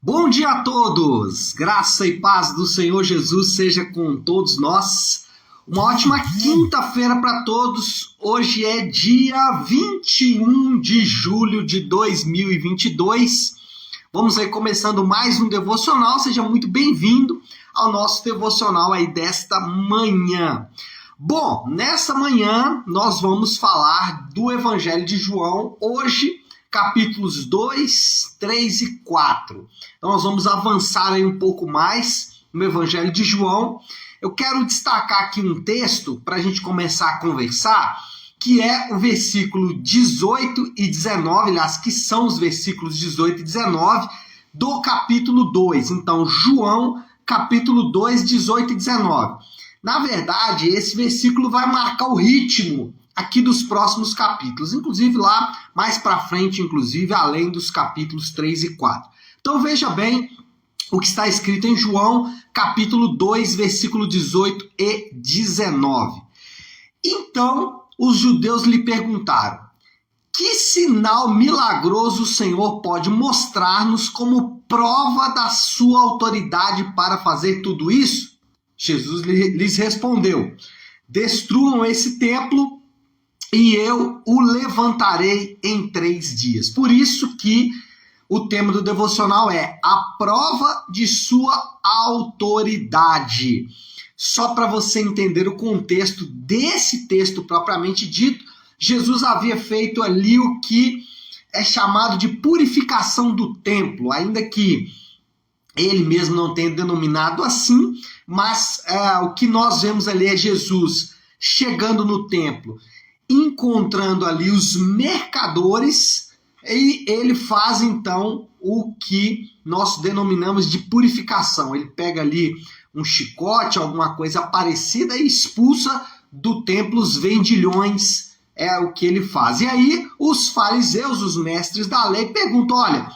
Bom dia a todos! Graça e paz do Senhor Jesus seja com todos nós. Uma ótima quinta-feira para todos. Hoje é dia 21 de julho de 2022. Vamos aí começando mais um devocional. Seja muito bem-vindo ao nosso devocional aí desta manhã. Bom, nessa manhã nós vamos falar do Evangelho de João. Hoje, capítulos 2, 3 e 4. Então nós vamos avançar aí um pouco mais no Evangelho de João. Eu quero destacar aqui um texto para a gente começar a conversar, que é o versículo 18 e 19, aliás, que são os versículos 18 e 19 do capítulo 2. Então, João, capítulo 2, 18 e 19. Na verdade, esse versículo vai marcar o ritmo aqui dos próximos capítulos, inclusive lá mais para frente, inclusive além dos capítulos 3 e 4. Então veja bem o que está escrito em João, capítulo 2, versículo 18 e 19. Então os judeus lhe perguntaram: que sinal milagroso o Senhor pode mostrar-nos como prova da sua autoridade para fazer tudo isso? Jesus lhes respondeu: destruam esse templo e eu o levantarei em 3 dias. Por isso que o tema do devocional é a prova de sua autoridade. Só para você entender o contexto desse texto propriamente dito, Jesus havia feito ali o que é chamado de purificação do templo, ainda que ele mesmo não tenha denominado assim, mas o que nós vemos ali é Jesus chegando no templo, encontrando ali os mercadores, e ele faz então o que nós denominamos de purificação. Ele pega ali um chicote, alguma coisa parecida, e expulsa do templo os vendilhões, é o que ele faz. E aí os fariseus, os mestres da lei, perguntam: olha,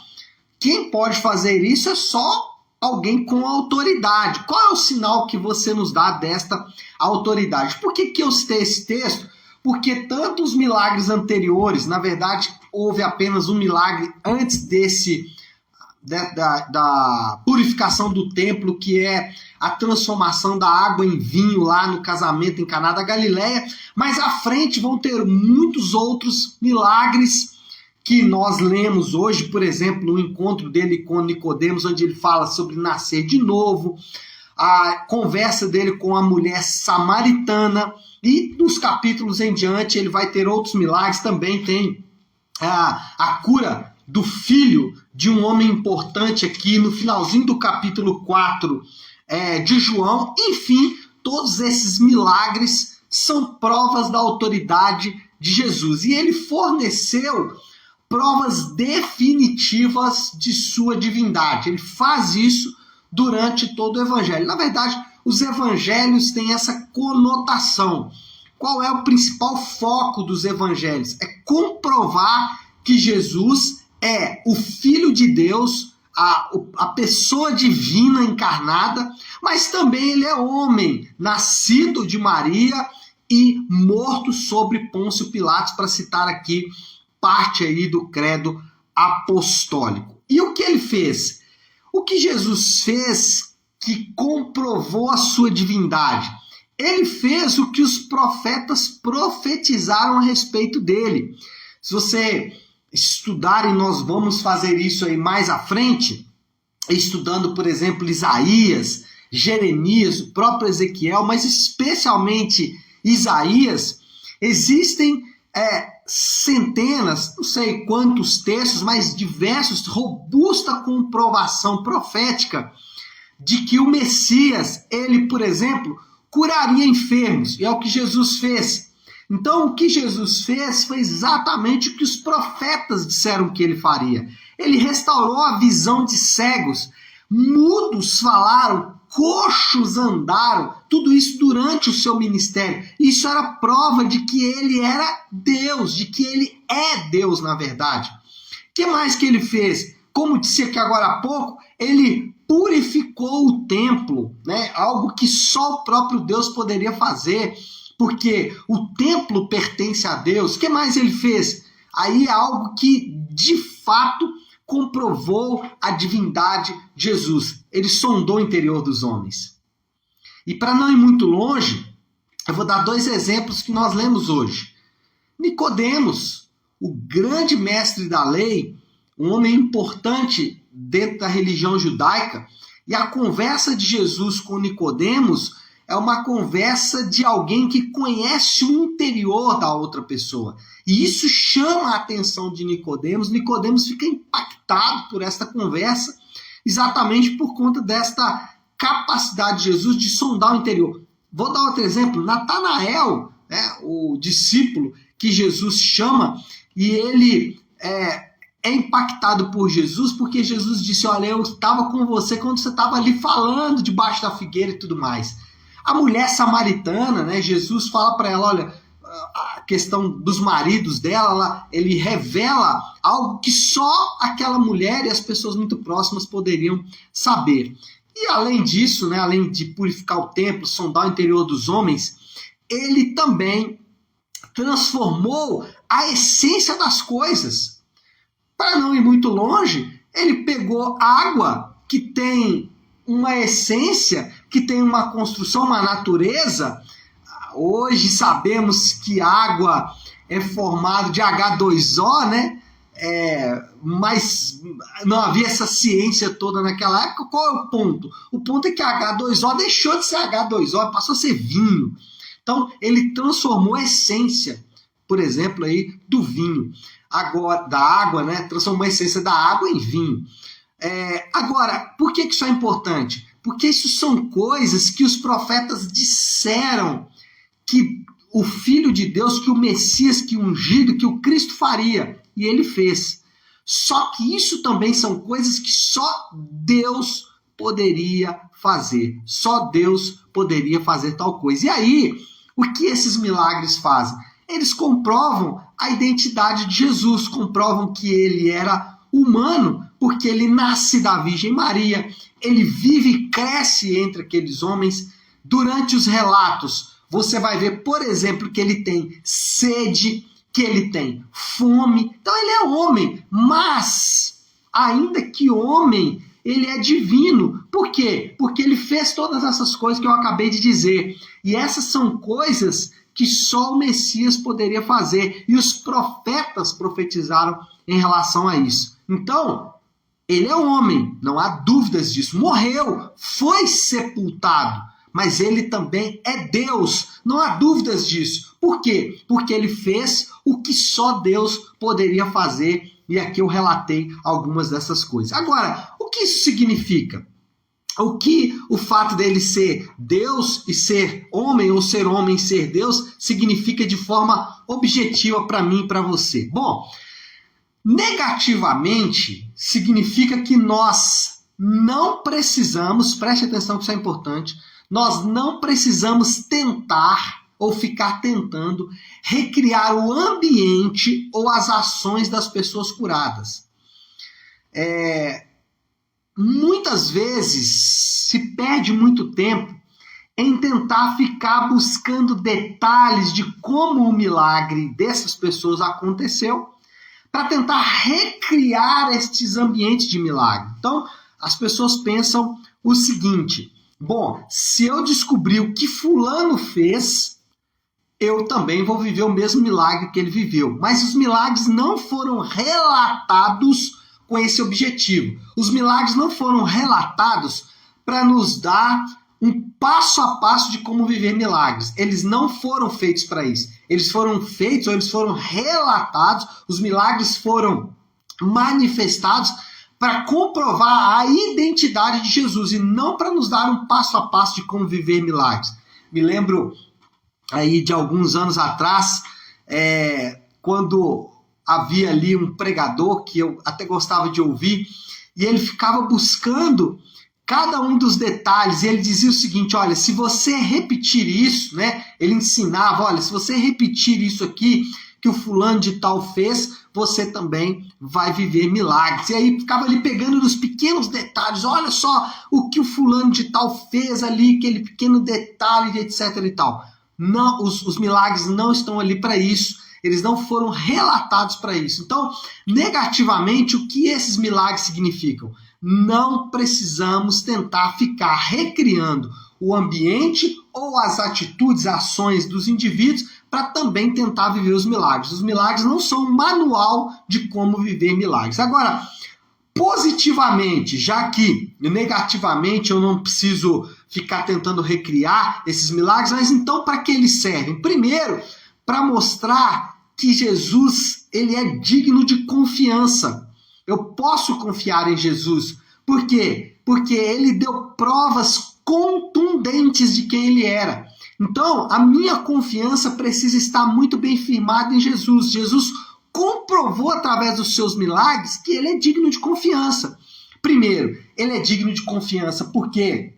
quem pode fazer isso é só alguém com autoridade. Qual é o sinal que você nos dá desta autoridade? Por que eu citei esse texto? Porque tanto os milagres anteriores, na verdade, houve apenas um milagre antes da purificação do templo, que é a transformação da água em vinho lá no casamento em Caná da Galileia, mas à frente vão ter muitos outros milagres que nós lemos hoje, por exemplo, o encontro dele com Nicodemos, onde ele fala sobre nascer de novo, a conversa dele com a mulher samaritana, e nos capítulos em diante ele vai ter outros milagres. Também tem a cura do filho de um homem importante aqui no finalzinho do capítulo 4 de João. Enfim, todos esses milagres são provas da autoridade de Jesus, e ele forneceu provas definitivas de sua divindade. Ele faz isso durante todo o evangelho. Na verdade, os evangelhos têm essa conotação. Qual é o principal foco dos evangelhos? É comprovar que Jesus é o Filho de Deus, a pessoa divina encarnada, mas também ele é homem, nascido de Maria e morto sobre Pôncio Pilatos, para citar aqui parte aí do credo apostólico. E o que ele fez? O que Jesus fez que comprovou a sua divindade? Ele fez o que os profetas profetizaram a respeito dele. Se você estudar, e nós vamos fazer isso aí mais à frente, estudando, por exemplo, Isaías, Jeremias, o próprio Ezequiel, mas especialmente Isaías, existem centenas, não sei quantos textos, mas diversos, robusta comprovação profética de que o Messias, ele, por exemplo, curaria enfermos, e é o que Jesus fez. Então, o que Jesus fez foi exatamente o que os profetas disseram que ele faria. Ele restaurou a visão de cegos, mudos falaram, coxos andaram, tudo isso durante o seu ministério. Isso era prova de que ele era Deus, de que ele é Deus, na verdade. O que mais que ele fez? Como disse aqui agora há pouco, ele purificou o templo, né? Algo que só o próprio Deus poderia fazer, porque o templo pertence a Deus. O que mais ele fez? Aí é algo que, de fato, comprovou a divindade de Jesus. Ele sondou o interior dos homens. E para não ir muito longe, eu vou dar 2 exemplos que nós lemos hoje. Nicodemos, o grande mestre da lei, um homem importante dentro da religião judaica, e a conversa de Jesus com Nicodemos é uma conversa de alguém que conhece o interior da outra pessoa. E isso chama a atenção de Nicodemos. Nicodemos fica impactado por esta conversa, exatamente por conta desta capacidade de Jesus de sondar o interior. Vou dar outro exemplo. Natanael, o discípulo que Jesus chama, e ele é impactado por Jesus, porque Jesus disse, olha, eu estava com você quando você estava ali falando debaixo da figueira e tudo mais. A mulher samaritana, Jesus fala para ela, olha, a questão dos maridos dela, ele revela algo que só aquela mulher e as pessoas muito próximas poderiam saber. E além disso, além de purificar o templo, sondar o interior dos homens, ele também transformou a essência das coisas. Para não ir muito longe, ele pegou água que tem uma essência, que tem uma construção, uma natureza. Hoje sabemos que água é formada de H2O, mas não havia essa ciência toda naquela época. Qual é o ponto? O ponto é que H2O deixou de ser H2O, passou a ser vinho. Então, ele transformou a essência, por exemplo, aí, do vinho. Agora, da água, transformou a essência da água em vinho. Agora, por que isso é importante? Porque isso são coisas que os profetas disseram que o Filho de Deus, que o Messias, que o ungido, que o Cristo faria. E ele fez. Só que isso também são coisas que só Deus poderia fazer. Só Deus poderia fazer tal coisa. E aí, o que esses milagres fazem? Eles comprovam a identidade de Jesus, comprovam que ele era humano, porque ele nasce da Virgem Maria, ele vive e cresce entre aqueles homens. Durante os relatos, você vai ver, por exemplo, que ele tem sede, que ele tem fome. Então ele é homem, mas, ainda que homem, ele é divino. Por quê? Porque ele fez todas essas coisas que eu acabei de dizer. E essas são coisas que só o Messias poderia fazer. E os profetas profetizaram em relação a isso. Então, ele é homem, não há dúvidas disso. Morreu, foi sepultado, mas ele também é Deus. Não há dúvidas disso. Por quê? Porque ele fez o que só Deus poderia fazer. E aqui eu relatei algumas dessas coisas. Agora, o que isso significa? O que o fato dele ser Deus e ser homem, ou ser homem e ser Deus, significa de forma objetiva para mim e para você? Bom, negativamente, significa que nós não precisamos, preste atenção que isso é importante, nós não precisamos tentar ou ficar tentando recriar o ambiente ou as ações das pessoas curadas. Muitas vezes se perde muito tempo em tentar ficar buscando detalhes de como o milagre dessas pessoas aconteceu, para tentar recriar estes ambientes de milagre. Então, as pessoas pensam o seguinte: bom, se eu descobrir o que fulano fez, eu também vou viver o mesmo milagre que ele viveu. Mas os milagres não foram relatados com esse objetivo. Os milagres não foram relatados para nos dar um passo a passo de como viver milagres. Eles não foram feitos para isso. Eles foram feitos, ou eles foram relatados, os milagres foram manifestados para comprovar a identidade de Jesus e não para nos dar um passo a passo de como viver milagres. Me lembro aí de alguns anos atrás, quando havia ali um pregador que eu até gostava de ouvir, e ele ficava buscando cada um dos detalhes, e ele dizia o seguinte: olha, se você repetir isso, ele ensinava, olha, se você repetir isso aqui que o fulano de tal fez, você também vai viver milagres. E aí ficava ali pegando nos pequenos detalhes, olha só o que o fulano de tal fez ali, aquele pequeno detalhe, etc e tal. Não, os milagres não estão ali para isso. eles não foram relatados para isso. Então, negativamente, o que esses milagres significam? Não precisamos tentar ficar recriando o ambiente ou as atitudes, ações dos indivíduos para também tentar viver os milagres. Os milagres não são um manual de como viver milagres. Agora, positivamente, já que negativamente eu não preciso ficar tentando recriar esses milagres, mas então para que eles servem? Primeiro, para mostrar que Jesus ele é digno de confiança. Eu posso confiar em Jesus. Por quê? Porque ele deu provas contundentes de quem ele era. Então, a minha confiança precisa estar muito bem firmada em Jesus. Jesus comprovou através dos seus milagres que ele é digno de confiança. Primeiro, ele é digno de confiança porque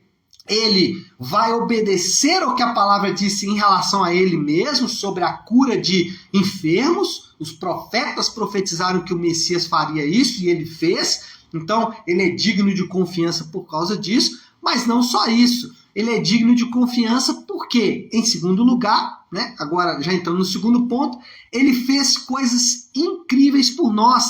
ele vai obedecer ao que a palavra disse em relação a ele mesmo, sobre a cura de enfermos. Os profetas profetizaram que o Messias faria isso e ele fez. Então, ele é digno de confiança por causa disso, mas não só isso. Ele é digno de confiança porque, em segundo lugar, né, agora já entrando no segundo ponto, ele fez coisas incríveis por nós.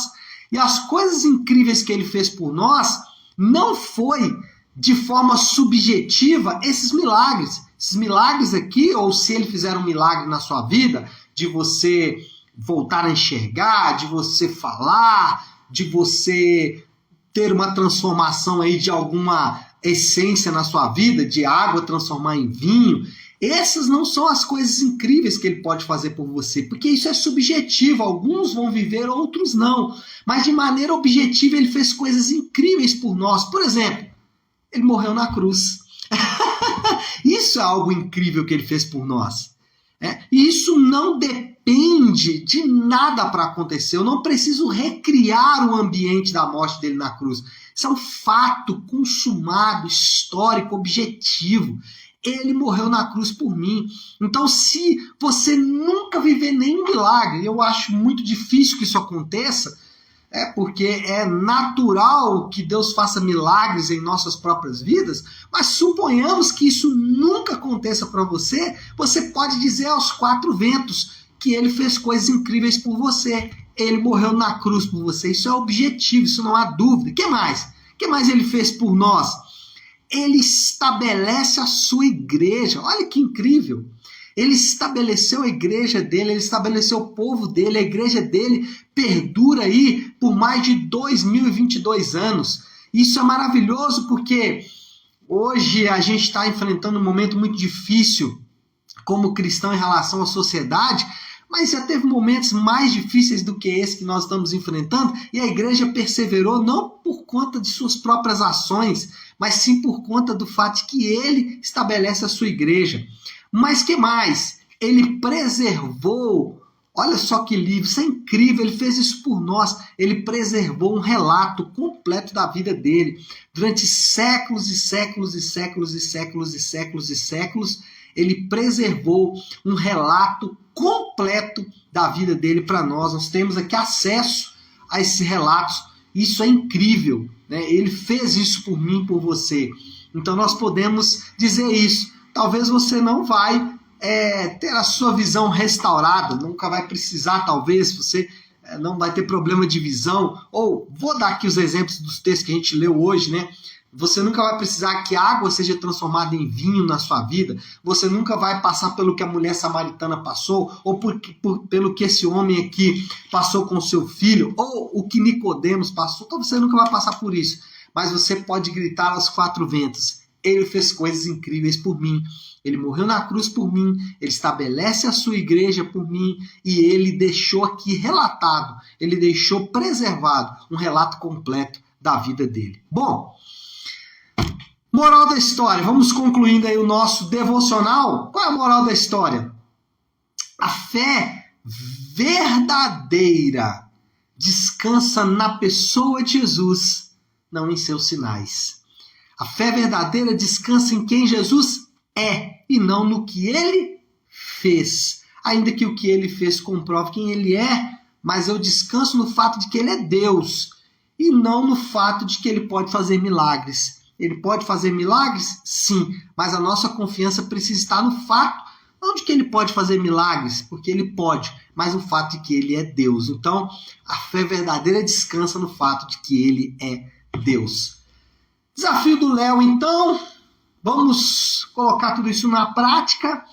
E as coisas incríveis que ele fez por nós não foi de forma subjetiva esses milagres. Esses milagres aqui, ou se ele fizer um milagre na sua vida, de você voltar a enxergar, de você falar, de você ter uma transformação aí de alguma essência na sua vida, de água transformar em vinho, essas não são as coisas incríveis que ele pode fazer por você, porque isso é subjetivo, alguns vão viver, outros não, mas de maneira objetiva ele fez coisas incríveis por nós. Por exemplo, ele morreu na cruz. Isso é algo incrível que ele fez por nós. E isso não depende de nada para acontecer. Eu não preciso recriar o ambiente da morte dele na cruz. Isso é um fato consumado, histórico, objetivo. Ele morreu na cruz por mim. Então, se você nunca viver nenhum milagre, eu acho muito difícil que isso aconteça, porque é natural que Deus faça milagres em nossas próprias vidas, mas suponhamos que isso nunca aconteça para você, você pode dizer aos quatro ventos que ele fez coisas incríveis por você. Ele morreu na cruz por você. Isso é objetivo, isso não há dúvida. O que mais? O que mais ele fez por nós? Ele estabelece a sua igreja. Olha que incrível. Ele estabeleceu a igreja dele, ele estabeleceu o povo dele, a igreja dele perdura aí por mais de 2022 anos. Isso é maravilhoso porque hoje a gente está enfrentando um momento muito difícil como cristão em relação à sociedade, mas já teve momentos mais difíceis do que esse que nós estamos enfrentando, e a igreja perseverou não por conta de suas próprias ações, mas sim por conta do fato de que ele estabelece a sua igreja. Mas que mais? Ele preservou, olha só que livro, isso é incrível, ele fez isso por nós, ele preservou um relato completo da vida dele. Durante séculos e séculos e séculos e séculos e séculos e séculos, ele preservou um relato completo da vida dele para nós. Nós temos aqui acesso a esses relatos. Isso é incrível, né? Ele fez isso por mim, por você. Então nós podemos dizer isso. Talvez você não vai ter a sua visão restaurada, nunca vai precisar, talvez, você não vai ter problema de visão. Ou, vou dar aqui os exemplos dos textos que a gente leu hoje, né? Você nunca vai precisar que a água seja transformada em vinho na sua vida. Você nunca vai passar pelo que a mulher samaritana passou, ou pelo que esse homem aqui passou com seu filho, ou o que Nicodemos passou. Então você nunca vai passar por isso. Mas você pode gritar aos quatro ventos: ele fez coisas incríveis por mim. Ele morreu na cruz por mim. Ele estabelece a sua igreja por mim. E ele deixou aqui relatado, ele deixou preservado um relato completo da vida dele. Bom, moral da história, vamos concluindo aí o nosso devocional. Qual é a moral da história? A fé verdadeira descansa na pessoa de Jesus, não em seus sinais. A fé verdadeira descansa em quem Jesus é e não no que ele fez. Ainda que o que ele fez comprove quem ele é, mas eu descanso no fato de que ele é Deus e não no fato de que ele pode fazer milagres. Ele pode fazer milagres? Sim, mas a nossa confiança precisa estar no fato, não de que ele pode fazer milagres, porque ele pode, mas o fato de que ele é Deus. Então, a fé verdadeira descansa no fato de que ele é Deus. Desafio do Léo, então, vamos colocar tudo isso na prática.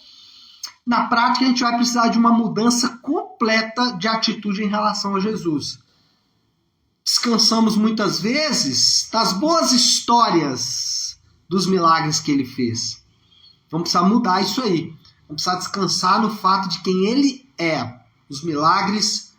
Na prática, a gente vai precisar de uma mudança completa de atitude em relação a Jesus. Descansamos muitas vezes das boas histórias dos milagres que ele fez. Vamos precisar mudar isso aí. Vamos precisar descansar no fato de quem ele é. Os milagres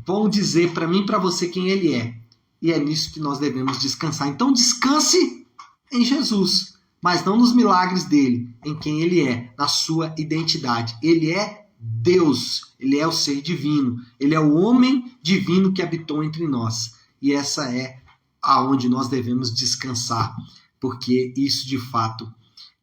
vão dizer para mim e para você quem ele é. E é nisso que nós devemos descansar. Então descanse em Jesus, mas não nos milagres dele, em quem ele é, na sua identidade. Ele é Deus, ele é o ser divino, ele é o homem divino que habitou entre nós. E essa é aonde nós devemos descansar, porque isso de fato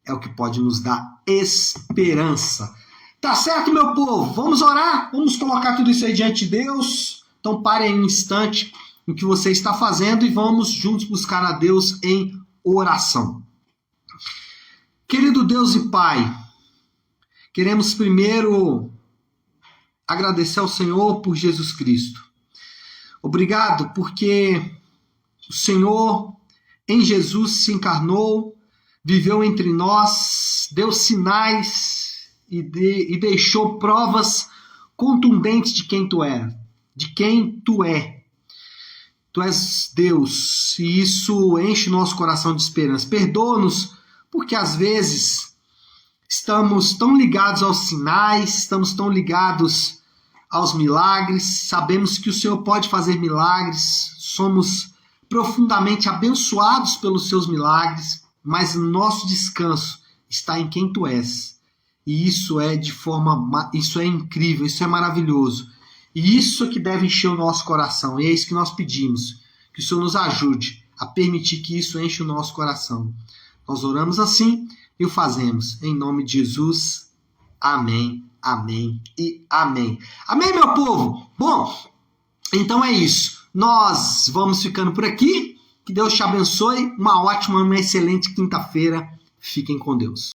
é o que pode nos dar esperança. Tá certo, meu povo? Vamos orar? Vamos colocar tudo isso aí diante de Deus? Então pare aí um instante no que você está fazendo e vamos juntos buscar a Deus em oração. Querido Deus e Pai, queremos primeiro agradecer ao Senhor por Jesus Cristo. Obrigado porque o Senhor em Jesus se encarnou, viveu entre nós, deu sinais e deixou provas contundentes de quem tu é, de quem tu é. Tu és Deus e isso enche o nosso coração de esperança. Perdoa-nos porque às vezes estamos tão ligados aos sinais, estamos tão ligados aos milagres, sabemos que o Senhor pode fazer milagres, somos profundamente abençoados pelos seus milagres, mas o nosso descanso está em quem tu és. E isso é isso é incrível, isso é maravilhoso. E isso é que deve encher o nosso coração. E é isso que nós pedimos, que o Senhor nos ajude a permitir que isso enche o nosso coração. Nós oramos assim e o fazemos. Em nome de Jesus. Amém, amém e amém. Amém, meu povo? Bom, então é isso. Nós vamos ficando por aqui. Que Deus te abençoe. Uma ótima, uma excelente quinta-feira. Fiquem com Deus.